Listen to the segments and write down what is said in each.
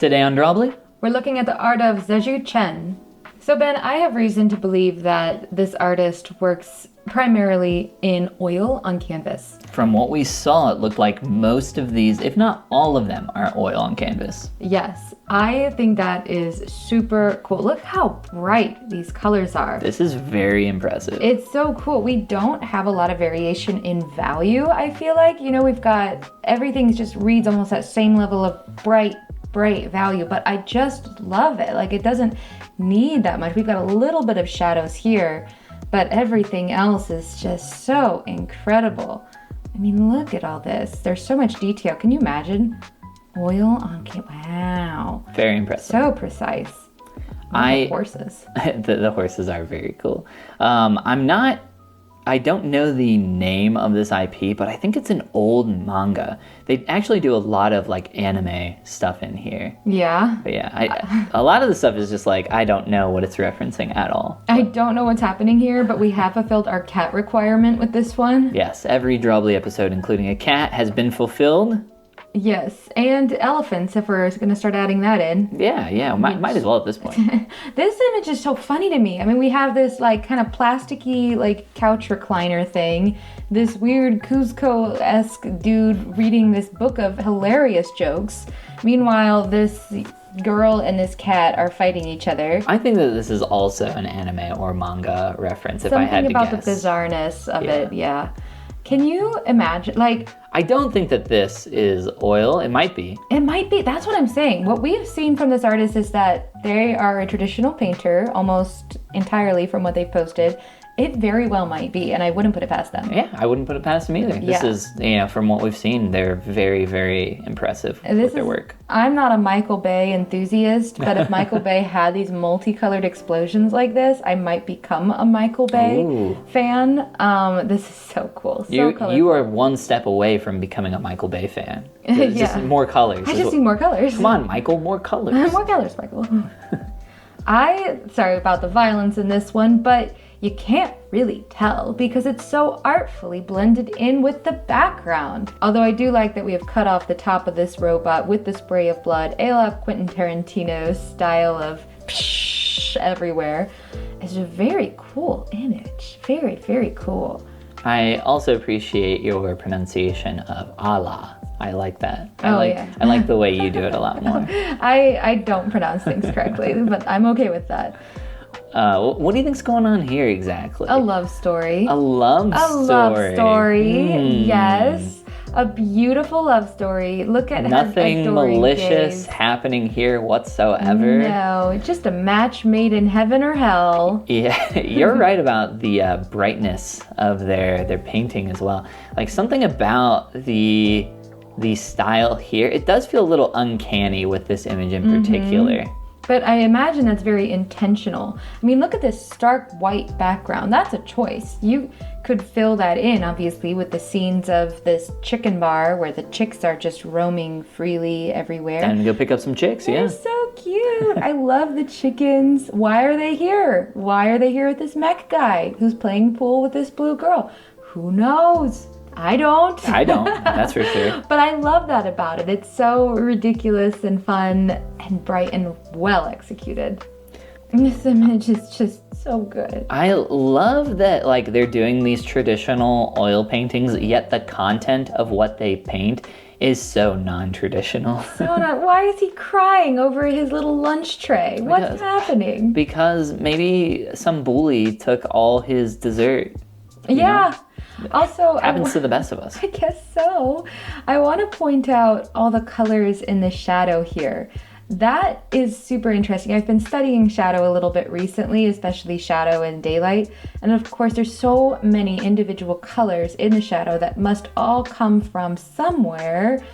Today on Drawbli, We're looking at the art of Zezhou Chen. So Ben, I have reason to believe that this artist works primarily in oil on canvas. from what we saw, it looked like most of these, if not all of them, are oil on canvas. Yes, I think that is super cool. Look how bright these colors are. This is very impressive. It's so cool. We don't have a lot of variation in value, I feel like. You know, we've got, everything just reads almost that same level of bright value, but I just love it. Like, it doesn't need that much. We've got a little bit of shadows here, but everything else is just so incredible. I mean, look at all this. There's so much detail. Can you imagine? Oil on canvas. Wow. Very impressive. So precise. The horses. the horses are very cool. I don't know the name of this IP, but I think it's an old manga. They actually do a lot of like anime stuff in here. Yeah. But yeah, a lot of the stuff is just like, I don't know what it's referencing at all. I don't know what's happening here, but we have fulfilled our cat requirement with this one. Yes, every Drawbli episode, including a cat, has been fulfilled. Yes, and elephants, if we're going to start adding that in. Yeah, might as well at this point. This image is so funny to me. I mean, we have this like kind of plasticky like couch recliner thing, this weird Cuzco-esque dude reading this book of hilarious jokes. Meanwhile, this girl and this cat are fighting each other. I think that this is also an anime or manga reference, if I had to guess. Something about the bizarreness of it, yeah. Can you imagine, like... I don't think that this is oil. It might be. It might be. That's what I'm saying. What we've seen from this artist is that they are a traditional painter, almost entirely from what they've posted. It very well might be, and I wouldn't put it past them. Yeah, I wouldn't put it past them either. Yeah. This is, from what we've seen, they're very, very impressive with their work. I'm not a Michael Bay enthusiast, but if Michael Bay had these multicolored explosions like this, I might become a Michael Bay fan. This is so cool. So colorful. You are one step away from becoming a Michael Bay fan. Just more colors. I just need more colors. Come on, Michael, more colors. More colors, Michael. Sorry about the violence in this one, but you can't really tell because it's so artfully blended in with the background. Although I do like that we have cut off the top of this robot with the spray of blood, a la Quentin Tarantino's style of psh everywhere. It's a very cool image. Very, very cool. I also appreciate your pronunciation of Allah. I like that. Yeah. I like the way you do it a lot more. I don't pronounce things correctly, but I'm okay with that. What do you think's going on here exactly? A love story. A love story. Yes. A beautiful love story. Look at nothing her malicious gaze. Happening here whatsoever. No, it's just a match made in heaven or hell. Yeah, you're right about the brightness of their painting as well. Like something about the style here, it does feel a little uncanny with this image in particular. But I imagine that's very intentional. I mean, look at this stark white background. That's a choice. You could fill that in, obviously, with the scenes of this chicken bar where the chicks are just roaming freely everywhere. And go pick up some chicks, yeah. They're so cute. I love the chickens. Why are they here? Why are they here with this mech guy who's playing pool with this blue girl? Who knows? I don't, that's for sure. But I love that about it. It's so ridiculous and fun and bright and well executed. And this image is just so good. I love that like they're doing these traditional oil paintings, yet the content of what they paint is so non-traditional. Why is he crying over his little lunch tray? What's happening? Because maybe some bully took all his dessert. Yeah. Also, happens to the best of us. I guess so. I want to point out all the colors in the shadow here. That is super interesting. I've been studying shadow a little bit recently, especially shadow and daylight. And of course, there's so many individual colors in the shadow that must all come from somewhere,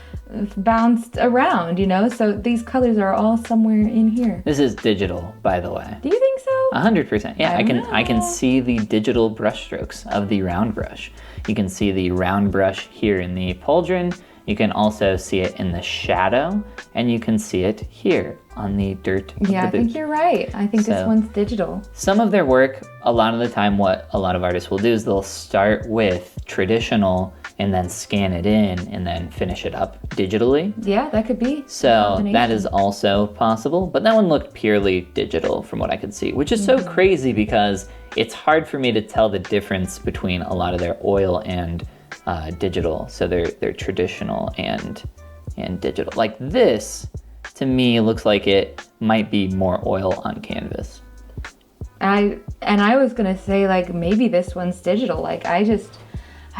bounced around, So these colors are all somewhere in here. This is digital, by the way. Do you think so? 100%. Yeah, I can see the digital brush strokes of the round brush. You can see the round brush here in the pauldron. You can also see it in the shadow, and you can see it here on the dirt. Yeah, I think you're right. I think this one's digital. Some of their work, a lot of the time, what a lot of artists will do is they'll start with traditional and then scan it in and then finish it up digitally. Yeah, that could be. So that is also possible, but that one looked purely digital from what I could see, which is so crazy because it's hard for me to tell the difference between a lot of their oil and digital. So they're traditional and digital. Like this, to me, looks like it might be more oil on canvas. I was gonna say, like, maybe this one's digital. Like, I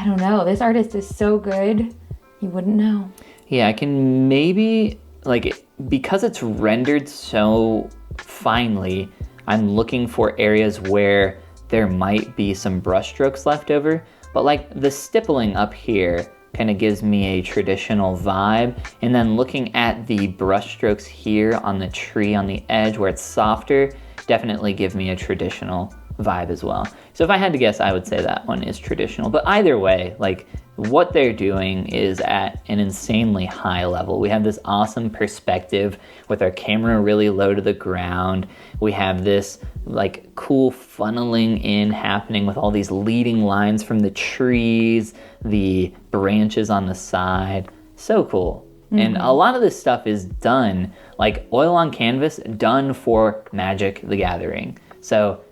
don't know. This artist is so good, you wouldn't know. Yeah, I can maybe, like, because it's rendered so finely, I'm looking for areas where there might be some brush strokes left over. But like the stippling up here kind of gives me a traditional vibe. And then looking at the brush strokes here on the tree on the edge where it's softer, definitely give me a traditional vibe as well. So if I had to guess, I would say that one is traditional. But either way, like what they're doing is at an insanely high level. We have this awesome perspective with our camera really low to the ground. We have this like cool funneling in happening with all these leading lines from the trees, the branches on the side. So cool. And a lot of this stuff is done, like oil on canvas, done for Magic the Gathering. So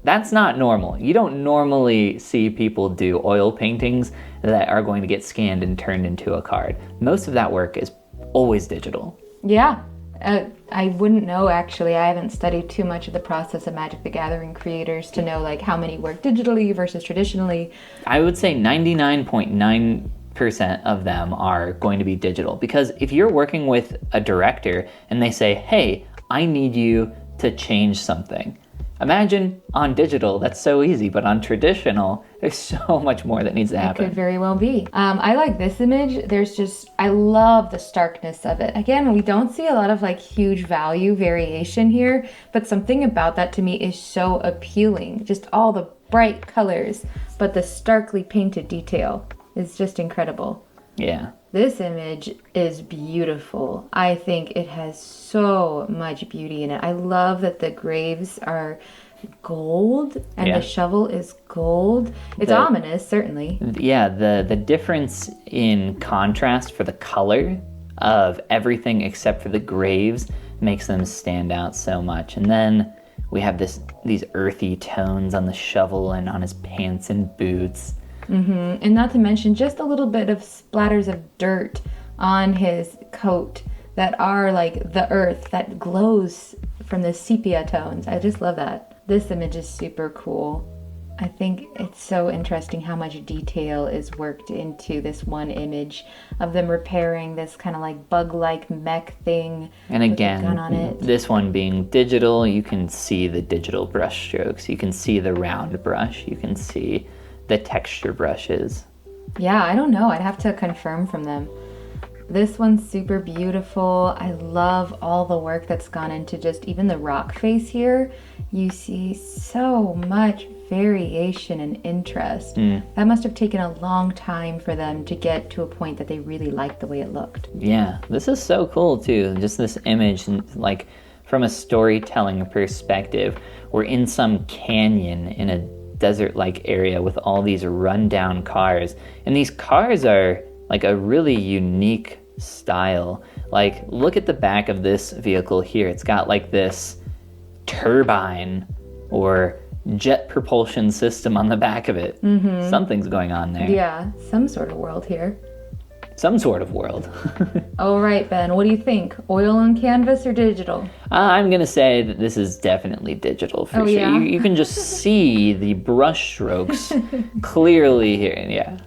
that's not normal. You don't normally see people do oil paintings that are going to get scanned and turned into a card. Most of that work is always digital. Yeah. I wouldn't know, actually. I haven't studied too much of the process of Magic the Gathering creators to know like how many work digitally versus traditionally. I would say 99.9% of them are going to be digital, because if you're working with a director and they say, hey, I need you to change something. Imagine on digital, that's so easy, but on traditional, there's so much more that needs to happen. It could very well be. I like this image. I love the starkness of it. Again, we don't see a lot of like huge value variation here, but something about that to me is so appealing. Just all the bright colors, but the starkly painted detail is just incredible. Yeah. This image is beautiful. I think it has so much beauty in it. I love that the graves are gold and the shovel is gold. It's ominous, certainly. Yeah, the difference in contrast for the color of everything except for the graves makes them stand out so much. And then we have these earthy tones on the shovel and on his pants and boots. And not to mention just a little bit of splatters of dirt on his coat that are like the earth that glows from the sepia tones. I just love that. This image is super cool. I think it's so interesting how much detail is worked into this one image of them repairing this kind of like bug-like mech thing. And again, with a gun on it. This one being digital, you can see the digital brush strokes. You can see the round brush. You can see the texture brushes. Yeah, I don't know. I'd have to confirm from them. This one's super beautiful. I love all the work that's gone into just even the rock face here. You see so much variation and interest. That must have taken a long time for them to get to a point that they really liked the way it looked. Yeah, this is so cool too. Just this image, like from a storytelling perspective, we're in some canyon in a desert-like area with all these rundown cars. And these cars are like a really unique style. Like, look at the back of this vehicle here. It's got like this turbine or jet propulsion system on the back of it. Something's going on there. Yeah, some sort of world here. Some sort of world. All right, Ben, what do you think? Oil on canvas or digital? I'm going to say that this is definitely digital for sure. Yeah? You can just see the brush strokes clearly here. Yeah.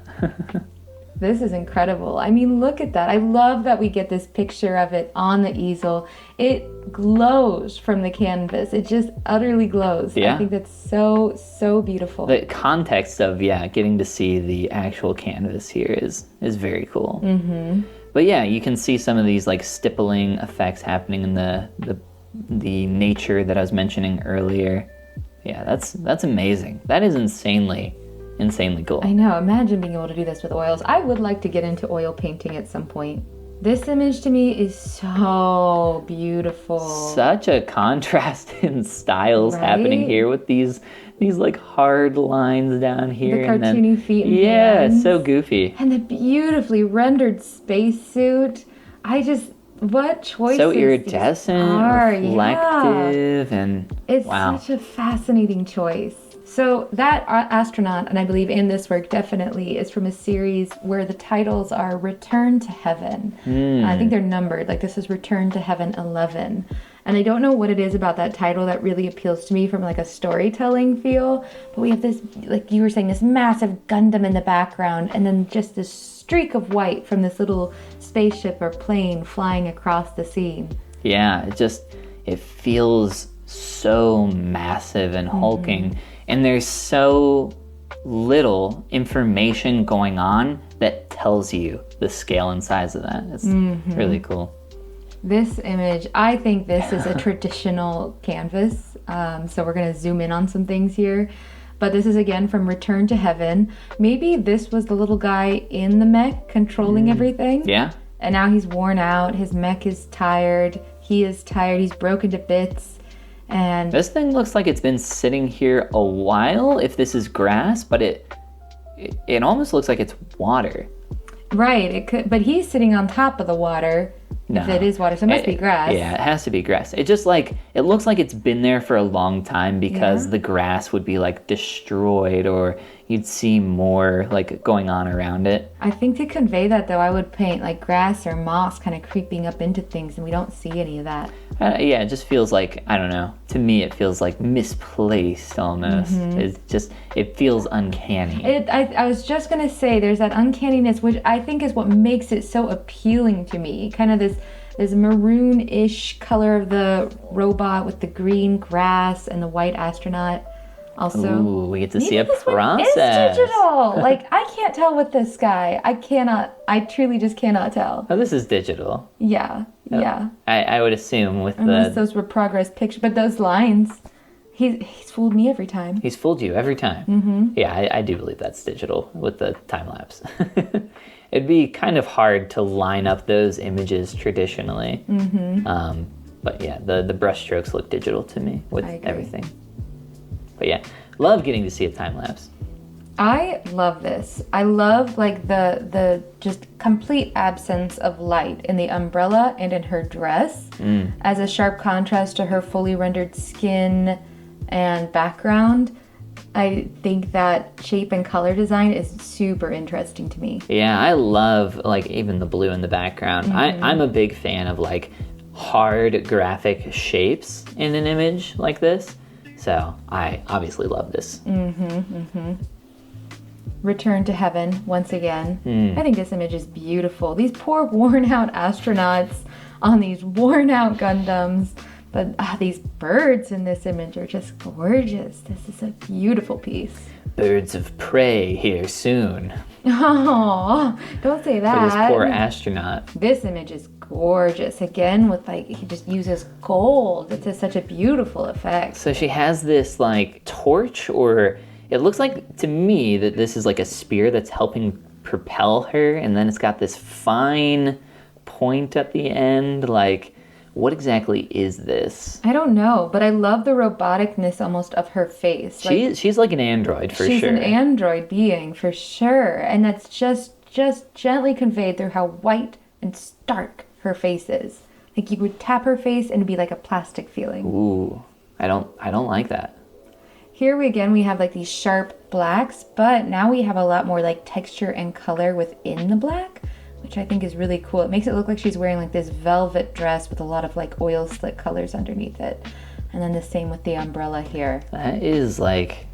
This is incredible. I mean, look at that. I love that we get this picture of it on the easel. It glows from the canvas. It just utterly glows. Yeah. I think that's so, so beautiful. The context of, getting to see the actual canvas here is very cool. But yeah, you can see some of these like stippling effects happening in the nature that I was mentioning earlier. Yeah, that's amazing. That is insanely cool. I know. Imagine being able to do this with oils. I would like to get into oil painting at some point. This image to me is so beautiful. Such a contrast in styles happening here with these these like hard lines down here. The cartoony feet and yeah, hands. it's so goofy. And the beautifully rendered spacesuit. What choices So iridescent, reflective, and it's wow. such a fascinating choice. So that astronaut, and I believe in this work definitely, is from a series where the titles are Return to Heaven. I think they're numbered, like this is Return to Heaven 11. And I don't know what it is about that title that really appeals to me from like a storytelling feel, but we have this, like you were saying, this massive Gundam in the background, and then just this streak of white from this little spaceship or plane flying across the scene. Yeah, it feels so massive and hulking, and there's so little information going on that tells you the scale and size of that. It's really cool. This image, I think this is a traditional canvas, so we're going to zoom in on some things here. But this is again from Return to Heaven. Maybe this was the little guy in the mech controlling everything. Yeah. And now he's worn out, his mech is tired, he is tired, he's broken to bits. And this thing looks like it's been sitting here a while if this is grass, but it almost looks like it's water. Right, it could, but he's sitting on top of the water. No. If it is water, so it must be grass. Yeah, it has to be grass. It just like, it looks like it's been there for a long time because the grass would be like destroyed, or you'd see more like going on around it. I think to convey that though, I would paint like grass or moss kind of creeping up into things, and we don't see any of that. Yeah, it just feels like, I don't know, to me it feels like misplaced almost. It feels uncanny. I was just gonna say, there's that uncanniness, which I think is what makes it so appealing to me. Kind of this maroon-ish color of the robot with the green grass and the white astronaut. Also, ooh, we get to see a this process. One is digital. Like, I can't tell with this guy. I truly just cannot tell. Oh, this is digital. Yeah. I would assume with unless those were progress pictures, but those lines, he's fooled me every time. He's fooled you every time. Yeah, I do believe that's digital with the time lapse. It'd be kind of hard to line up those images traditionally. But yeah, the brush strokes look digital to me with everything. But yeah, love getting to see a time lapse. I love this. I love like the just complete absence of light in the umbrella and in her dress as a sharp contrast to her fully rendered skin and background. I think that shape and color design is super interesting to me. Yeah, I love like even the blue in the background. I'm a big fan of like hard graphic shapes in an image like this. So I obviously love this. Return to Heaven once again. I think this image is beautiful. These poor worn out astronauts on these worn out Gundams. But these birds in this image are just gorgeous. This is a beautiful piece. Birds of prey here soon. Oh, don't say that. For this poor astronaut. This image is gorgeous. Again, with like, he just uses gold. It's just such a beautiful effect. So she has this like torch, or it looks like to me that this is like a spear that's helping propel her. And then it's got this fine point at the end. Like, what exactly is this? I don't know, but I love the roboticness almost of her face. She's like an android for sure. She's an android being for sure. And that's just gently conveyed through how white and stark her face is. Like you would tap her face and it'd be like a plastic feeling. Ooh, I don't like that. Here we have like these sharp blacks, but now we have a lot more like texture and color within the black, which I think is really cool. It makes it look like she's wearing like this velvet dress with a lot of like oil slick colors underneath it. And then the same with the umbrella here. That is like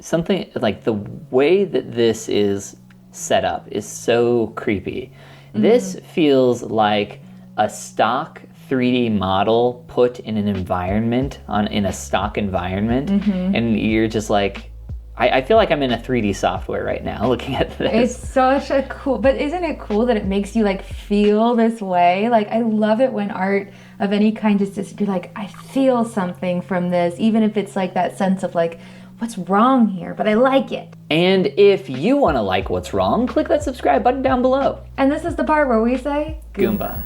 something, like the way that this is set up is so creepy. This feels like a stock 3D model put in an environment, in a stock environment, and you're just like, I feel like I'm in a 3D software right now looking at this. It's such a cool, but isn't it cool that it makes you like feel this way? Like I love it when art of any kind is just, you're like, I feel something from this, even if it's like that sense of like, what's wrong here, but I like it. And if you want to like what's wrong, click that subscribe button down below. And this is the part where we say, Goomba.